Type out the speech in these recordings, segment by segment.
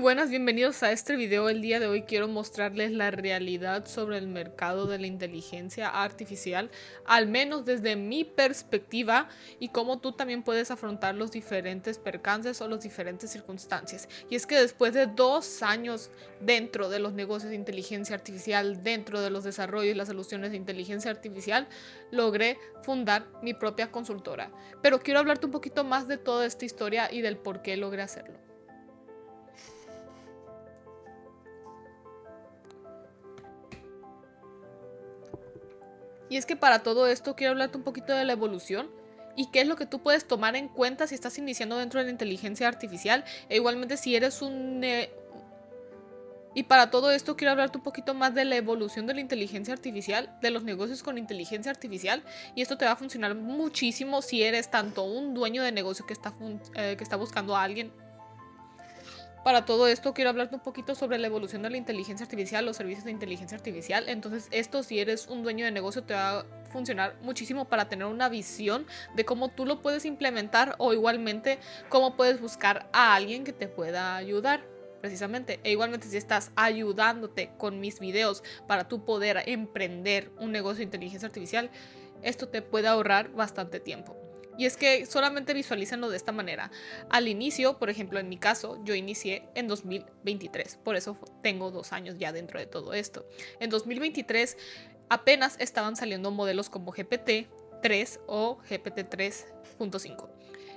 buenas, bienvenidos a este video. El día de hoy quiero mostrarles la realidad sobre el mercado de la inteligencia artificial, al menos desde mi perspectiva, y cómo tú también puedes afrontar los diferentes percances o las diferentes circunstancias. Y es que después de 2 años dentro de los negocios de inteligencia artificial, dentro de los desarrollos y las soluciones de inteligencia artificial, logré fundar mi propia consultora. Pero quiero hablarte un poquito más de toda esta historia y del por qué logré hacerlo. Y es que para todo esto quiero hablarte un poquito de la evolución y qué es lo que tú puedes tomar en cuenta si estás iniciando dentro de la inteligencia artificial e igualmente si eres Y para todo esto quiero hablarte un poquito más de la evolución de la inteligencia artificial, de los negocios con inteligencia artificial, y esto te va a funcionar muchísimo si eres tanto un dueño de negocio que está buscando a alguien. Para todo esto quiero hablarte un poquito sobre la evolución de la inteligencia artificial, los servicios de inteligencia artificial. Entonces esto, si eres un dueño de negocio, te va a funcionar muchísimo para tener una visión de cómo tú lo puedes implementar o igualmente cómo puedes buscar a alguien que te pueda ayudar precisamente. E igualmente si estás ayudándote con mis videos para tú poder emprender un negocio de inteligencia artificial, esto te puede ahorrar bastante tiempo. Y es que solamente visualícenlo de esta manera. Al inicio, por ejemplo, en mi caso, yo inicié en 2023. Por eso tengo 2 años ya dentro de todo esto. En 2023 apenas estaban saliendo modelos como GPT-3 o GPT-3.5.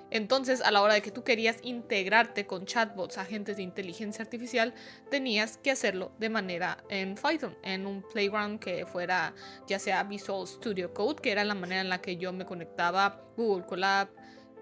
Entonces, a la hora de que tú querías integrarte con chatbots, agentes de inteligencia artificial, tenías que hacerlo de manera en Python, en un playground que fuera ya sea Visual Studio Code, que era la manera en la que yo me conectaba, Google Colab,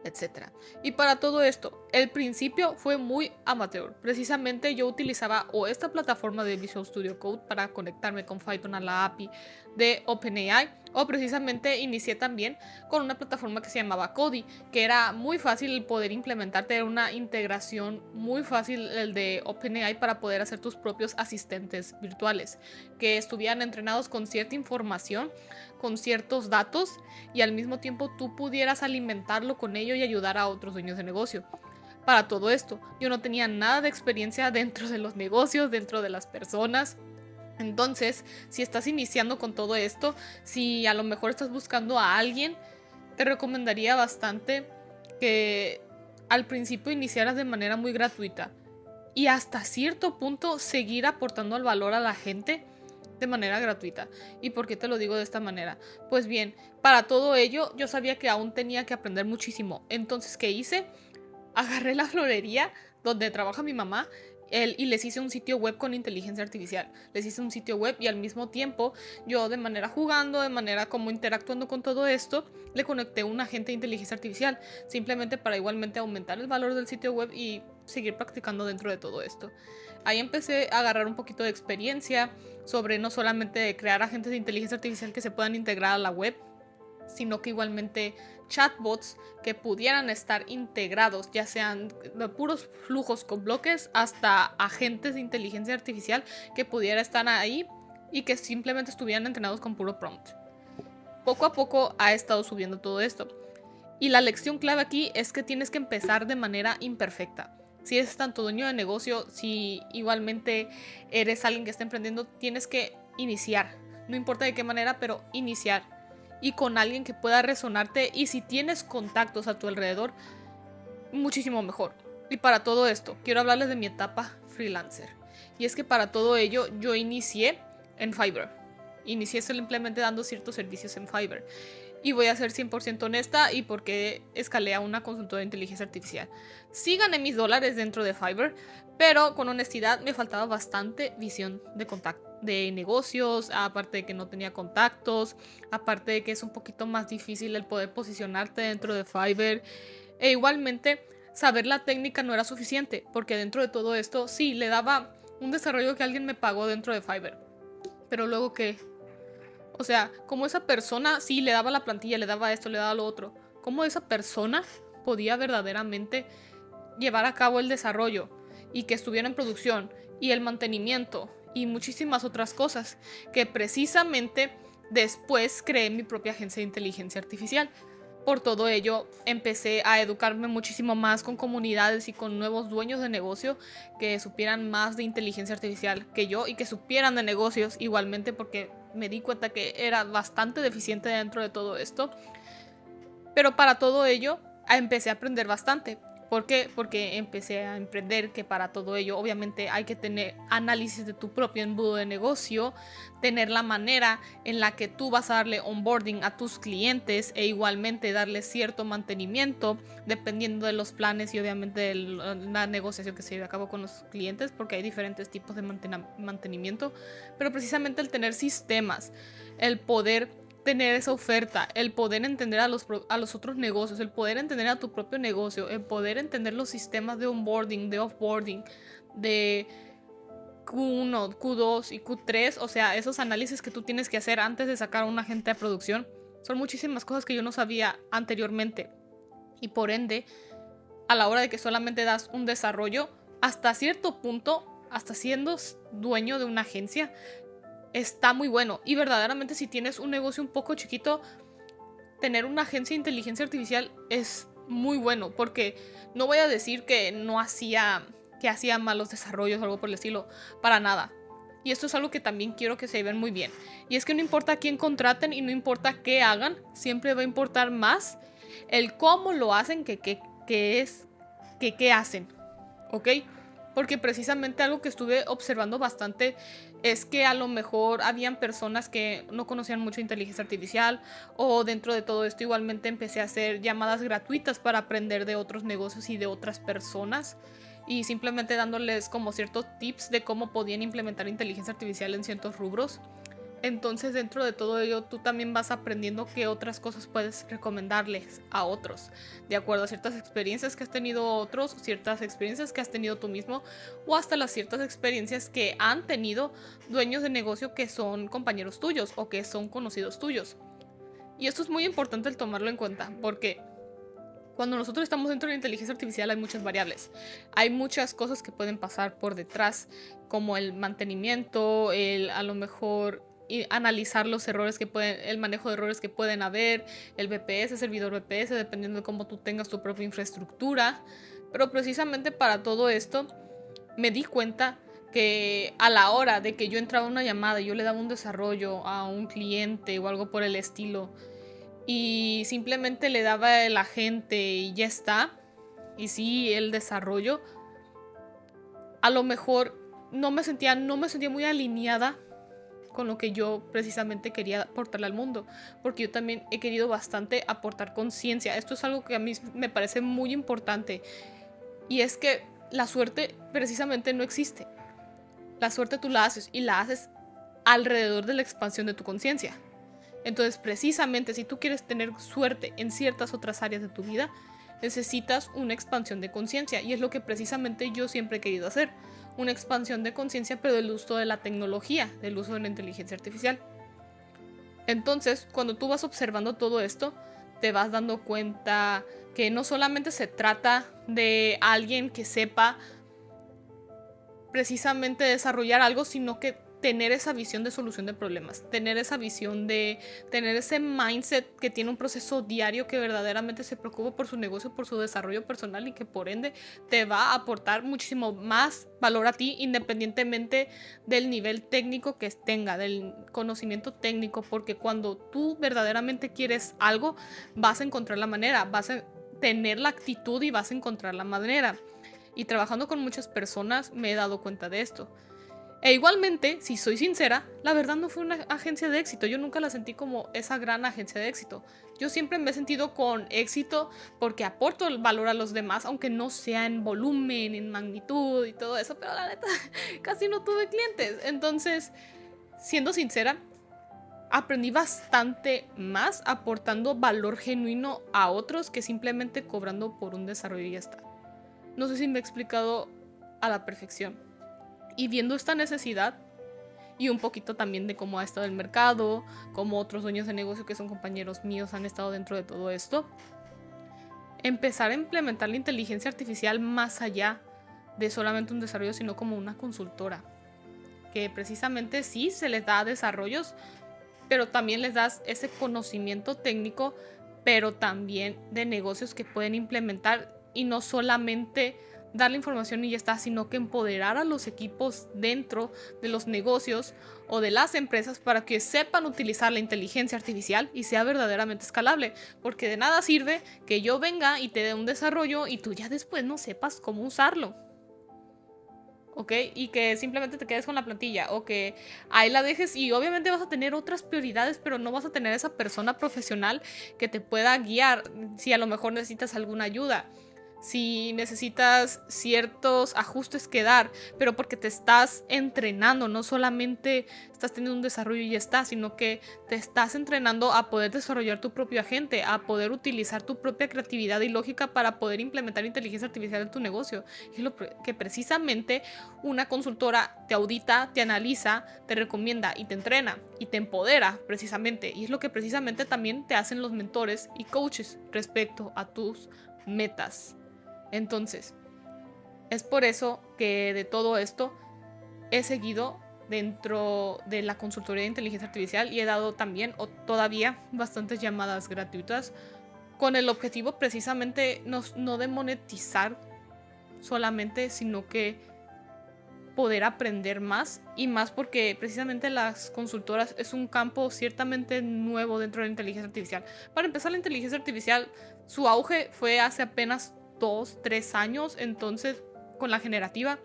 etc. Y para todo esto, el principio fue muy amateur. Precisamente yo utilizaba o esta plataforma de Visual Studio Code para conectarme con Python a la API de OpenAI, o precisamente inicié también con una plataforma que se llamaba Kodi, que era muy fácil el poder implementarte, era una integración muy fácil el de OpenAI para poder hacer tus propios asistentes virtuales, que estuvieran entrenados con cierta información, con ciertos datos, y al mismo tiempo tú pudieras alimentarlo con ello y ayudar a otros dueños de negocio. Para todo esto, yo no tenía nada de experiencia dentro de los negocios, dentro de las personas. Entonces, si estás iniciando con todo esto, si a lo mejor estás buscando a alguien, te recomendaría bastante que al principio iniciaras de manera muy gratuita y hasta cierto punto seguir aportando el valor a la gente de manera gratuita. ¿Y por qué te lo digo de esta manera? Pues bien, para todo ello yo sabía que aún tenía que aprender muchísimo. Entonces, ¿qué hice? Agarré la florería donde trabaja mi mamá y les hice un sitio web con inteligencia artificial. Les hice un sitio web y al mismo tiempo yo, de manera jugando, de manera como interactuando con todo esto, le conecté un agente de inteligencia artificial, simplemente para igualmente aumentar el valor del sitio web y seguir practicando dentro de todo esto. Ahí empecé a agarrar un poquito de experiencia sobre no solamente crear agentes de inteligencia artificial que se puedan integrar a la web, sino que igualmente chatbots que pudieran estar integrados, ya sean de puros flujos con bloques hasta agentes de inteligencia artificial que pudiera estar ahí y que simplemente estuvieran entrenados con puro prompt. Poco a poco ha estado subiendo todo esto. Y la lección clave aquí es que tienes que empezar de manera imperfecta. Si eres tanto dueño de negocio, si igualmente eres alguien que está emprendiendo, tienes que iniciar. No importa de qué manera, pero iniciar. Y con alguien que pueda resonarte, y si tienes contactos a tu alrededor, muchísimo mejor. Y para todo esto, quiero hablarles de mi etapa freelancer. Y es que para todo ello, yo inicié en Fiverr. Inicié simplemente dando ciertos servicios en Fiverr. Y voy a ser 100% honesta y porque escalé a una consultora de inteligencia artificial. Sí gané mis dólares dentro de Fiverr, pero con honestidad me faltaba bastante visión de negocios, aparte de que no tenía contactos, aparte de que es un poquito más difícil el poder posicionarte dentro de Fiverr. E igualmente, saber la técnica no era suficiente, porque dentro de todo esto sí le daba un desarrollo que alguien me pagó dentro de Fiverr. Pero luego, ¿qué? O sea, como esa persona sí le daba la plantilla, le daba esto, le daba lo otro, ¿cómo esa persona podía verdaderamente llevar a cabo el desarrollo y que estuviera en producción y el mantenimiento y muchísimas otras cosas que precisamente después creé mi propia agencia de inteligencia artificial? Por todo ello, empecé a educarme muchísimo más con comunidades y con nuevos dueños de negocio que supieran más de inteligencia artificial que yo y que supieran de negocios igualmente, porque me di cuenta que era bastante deficiente dentro de todo esto. Pero para todo ello, empecé a aprender bastante. ¿Por qué? Porque empecé a emprender, que para todo ello obviamente hay que tener análisis de tu propio embudo de negocio, tener la manera en la que tú vas a darle onboarding a tus clientes e igualmente darle cierto mantenimiento dependiendo de los planes y obviamente de la negociación que se lleve a cabo con los clientes, porque hay diferentes tipos de mantenimiento. Pero precisamente el tener sistemas, el poder tener esa oferta, el poder entender a los otros negocios, el poder entender a tu propio negocio, el poder entender los sistemas de onboarding, de offboarding, de Q1, Q2 y Q3, o sea, esos análisis que tú tienes que hacer antes de sacar a un agente de producción, son muchísimas cosas que yo no sabía anteriormente. Y por ende, a la hora de que solamente das un desarrollo, hasta cierto punto, hasta siendo dueño de una agencia, está muy bueno. Y verdaderamente, si tienes un negocio un poco chiquito, tener una agencia de inteligencia artificial es muy bueno, porque no voy a decir que no hacía malos desarrollos o algo por el estilo, para nada. Y esto es algo que también quiero que se vean muy bien. Y es que no importa a quién contraten y no importa qué hagan, siempre va a importar más el cómo lo hacen que qué hacen, ¿ok? Porque precisamente algo que estuve observando bastante es que a lo mejor habían personas que no conocían mucho inteligencia artificial, o dentro de todo esto igualmente empecé a hacer llamadas gratuitas para aprender de otros negocios y de otras personas, y simplemente dándoles como ciertos tips de cómo podían implementar inteligencia artificial en ciertos rubros. Entonces, dentro de todo ello, tú también vas aprendiendo qué otras cosas puedes recomendarles a otros, de acuerdo a ciertas experiencias que has tenido otros, ciertas experiencias que has tenido tú mismo, o hasta las ciertas experiencias que han tenido dueños de negocio que son compañeros tuyos o que son conocidos tuyos. Y esto es muy importante el tomarlo en cuenta, porque cuando nosotros estamos dentro de la inteligencia artificial hay muchas variables. Hay muchas cosas que pueden pasar por detrás, como el mantenimiento, a lo mejor analizar los errores el manejo de errores que pueden haber, el VPS, servidor VPS, dependiendo de cómo tú tengas tu propia infraestructura. Pero precisamente para todo esto me di cuenta que a la hora de que yo entraba a una llamada y yo le daba un desarrollo a un cliente o algo por el estilo, y simplemente le daba el agente y ya está, y sí, el desarrollo, a lo mejor no me sentía muy alineada con lo que yo precisamente quería aportarle al mundo, porque yo también he querido bastante aportar conciencia. Esto es algo que a mí me parece muy importante, y es que la suerte precisamente no existe. La suerte tú la haces, y la haces alrededor de la expansión de tu conciencia. Entonces, precisamente, si tú quieres tener suerte en ciertas otras áreas de tu vida, necesitas una expansión de conciencia. Y es lo que precisamente yo siempre he querido hacer. Una expansión de conciencia, pero del uso de la tecnología, del uso de la inteligencia artificial. Entonces, cuando tú vas observando todo esto, te vas dando cuenta que no solamente se trata de alguien que sepa precisamente desarrollar algo, sino que tener esa visión de solución de problemas, tener esa visión de tener ese mindset que tiene un proceso diario, que verdaderamente se preocupa por su negocio, por su desarrollo personal, y que por ende te va a aportar muchísimo más valor a ti, independientemente del nivel técnico que tenga, del conocimiento técnico, porque cuando tú verdaderamente quieres algo, vas a encontrar la manera, vas a tener la actitud y vas a encontrar la manera. Y trabajando con muchas personas me he dado cuenta de esto. E igualmente, si soy sincera, la verdad no fue una agencia de éxito. Yo nunca la sentí como esa gran agencia de éxito. Yo siempre me he sentido con éxito porque aporto el valor a los demás, aunque no sea en volumen, en magnitud y todo eso. Pero la neta, casi no tuve clientes. Entonces, siendo sincera, aprendí bastante más aportando valor genuino a otros que simplemente cobrando por un desarrollo y ya está. No sé si me he explicado a la perfección. Y viendo esta necesidad y un poquito también de cómo ha estado el mercado, cómo otros dueños de negocio que son compañeros míos han estado dentro de todo esto, empezar a implementar la inteligencia artificial más allá de solamente un desarrollo, sino como una consultora, que precisamente sí se les da desarrollos, pero también les das ese conocimiento técnico pero también de negocios que pueden implementar y no solamente dar la información y ya está, sino que empoderar a los equipos dentro de los negocios o de las empresas para que sepan utilizar la inteligencia artificial y sea verdaderamente escalable, porque de nada sirve que yo venga y te dé un desarrollo y tú ya después no sepas cómo usarlo. ¿Ok? Y que simplemente te quedes con la plantilla o que ahí la dejes y obviamente vas a tener otras prioridades, pero no vas a tener esa persona profesional que te pueda guiar si a lo mejor necesitas alguna ayuda, si necesitas ciertos ajustes que dar, pero porque te estás entrenando, no solamente estás teniendo un desarrollo y ya está, sino que te estás entrenando a poder desarrollar tu propio agente, a poder utilizar tu propia creatividad y lógica para poder implementar inteligencia artificial en tu negocio. Y es lo que precisamente una consultora te audita, te analiza, te recomienda y te entrena y te empodera precisamente. Y es lo que precisamente también te hacen los mentores y coaches respecto a tus metas. Entonces, es por eso que de todo esto he seguido dentro de la consultoría de inteligencia artificial y he dado también o todavía bastantes llamadas gratuitas con el objetivo precisamente no de monetizar solamente, sino que poder aprender más y más, porque precisamente las consultoras es un campo ciertamente nuevo dentro de la inteligencia artificial. Para empezar, la inteligencia artificial, su auge fue hace apenas 2-3 años, entonces con la generativa.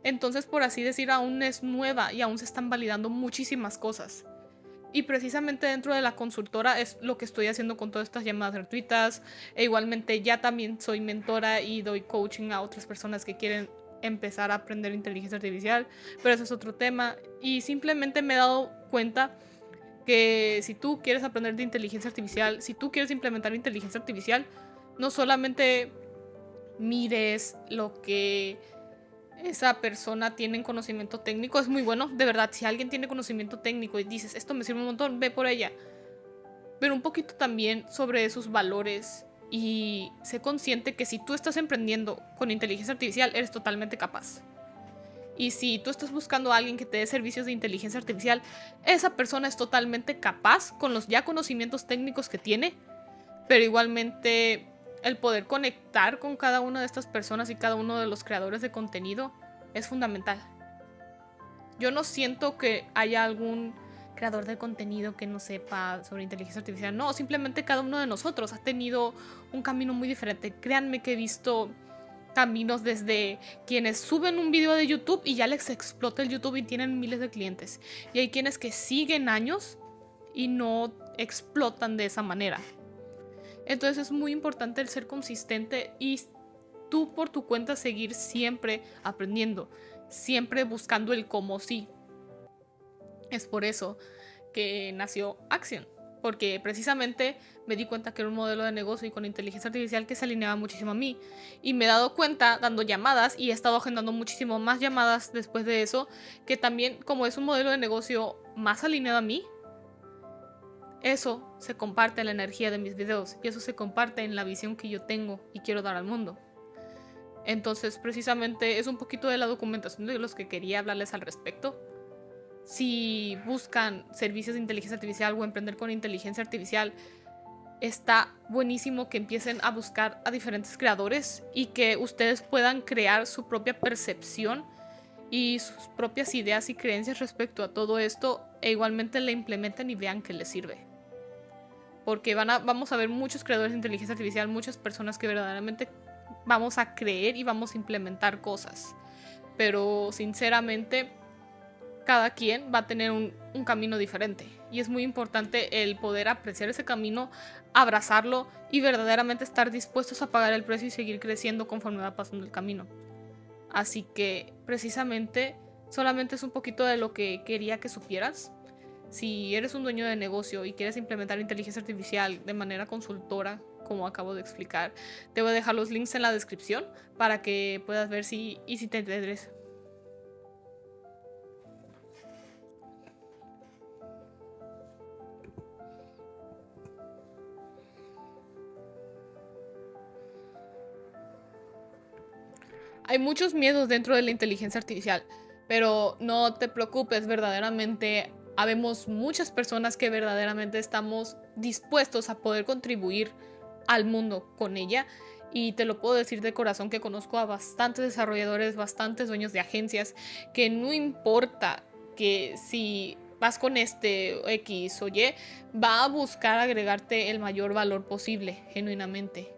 Entonces, por así decir, aún es nueva y aún se están validando muchísimas cosas. Y precisamente dentro de la consultora es lo que estoy haciendo con todas estas llamadas gratuitas. E igualmente ya también soy mentora y doy coaching a otras personas que quieren empezar a aprender inteligencia artificial. Pero eso es otro tema. Y simplemente me he dado cuenta que si tú quieres aprender de inteligencia artificial, si tú quieres implementar inteligencia artificial, no solamente mires lo que esa persona tiene en conocimiento técnico, es muy bueno, de verdad, si alguien tiene conocimiento técnico y dices, esto me sirve un montón, ve por ella, pero un poquito también sobre sus valores y sé consciente que si tú estás emprendiendo con inteligencia artificial, eres totalmente capaz. Y si tú estás buscando a alguien que te dé servicios de inteligencia artificial, esa persona es totalmente capaz con los ya conocimientos técnicos que tiene, pero igualmente el poder conectar con cada una de estas personas y cada uno de los creadores de contenido es fundamental. Yo no siento que haya algún creador de contenido que no sepa sobre inteligencia artificial. No, simplemente cada uno de nosotros ha tenido un camino muy diferente. Créanme que he visto caminos desde quienes suben un video de YouTube y ya les explota el YouTube y tienen miles de clientes. Y hay quienes que siguen años y no explotan de esa manera. Entonces es muy importante el ser consistente y tú por tu cuenta seguir siempre aprendiendo, siempre buscando el cómo sí. Es por eso que nació Axion, porque precisamente me di cuenta que era un modelo de negocio y con inteligencia artificial que se alineaba muchísimo a mí. Y me he dado cuenta dando llamadas y he estado agendando muchísimo más llamadas después de eso, que también como es un modelo de negocio más alineado a mí, eso se comparte en la energía de mis videos y eso se comparte en la visión que yo tengo y quiero dar al mundo. Entonces, precisamente es un poquito de la documentación de los que quería hablarles al respecto. Si buscan servicios de inteligencia artificial o emprender con inteligencia artificial, está buenísimo que empiecen a buscar a diferentes creadores y que ustedes puedan crear su propia percepción y sus propias ideas y creencias respecto a todo esto e igualmente le implementen y vean que les sirve. Porque vamos a ver muchos creadores de inteligencia artificial, muchas personas que verdaderamente vamos a creer y vamos a implementar cosas. Pero sinceramente, cada quien va a tener un camino diferente. Y es muy importante el poder apreciar ese camino, abrazarlo y verdaderamente estar dispuestos a pagar el precio y seguir creciendo conforme va pasando el camino. Así que precisamente solamente es un poquito de lo que quería que supieras. Si eres un dueño de negocio y quieres implementar inteligencia artificial de manera consultora, como acabo de explicar, te voy a dejar los links en la descripción para que puedas ver si te interesa. Hay muchos miedos dentro de la inteligencia artificial, pero no te preocupes, verdaderamente habemos muchas personas que verdaderamente estamos dispuestos a poder contribuir al mundo con ella. Y te lo puedo decir de corazón que conozco a bastantes desarrolladores, bastantes dueños de agencias, que no importa que si vas con este X o Y, va a buscar agregarte el mayor valor posible, genuinamente.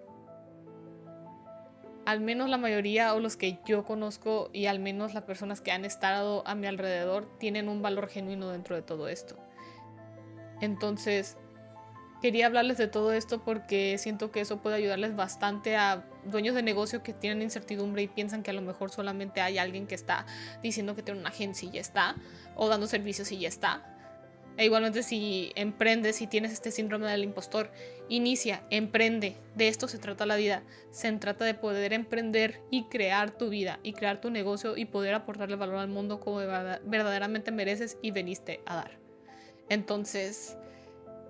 Al menos la mayoría o los que yo conozco y al menos las personas que han estado a mi alrededor tienen un valor genuino dentro de todo esto. Entonces, quería hablarles de todo esto porque siento que eso puede ayudarles bastante a dueños de negocio que tienen incertidumbre y piensan que a lo mejor solamente hay alguien que está diciendo que tiene una agencia y ya está, o dando servicios y ya está. E igualmente si emprendes, si tienes este síndrome del impostor, inicia, emprende. De esto se trata la vida. Se trata de poder emprender y crear tu vida y crear tu negocio y poder aportarle valor al mundo como verdaderamente mereces y veniste a dar. Entonces,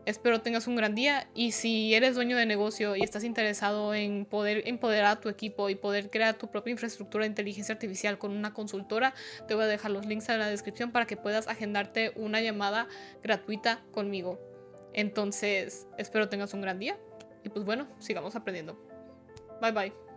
espero tengas un gran día y si eres dueño de negocio y estás interesado en poder empoderar a tu equipo y poder crear tu propia infraestructura de inteligencia artificial con una consultora, te voy a dejar los links en la descripción para que puedas agendarte una llamada gratuita conmigo. Entonces, espero tengas un gran día y pues bueno, sigamos aprendiendo. Bye bye.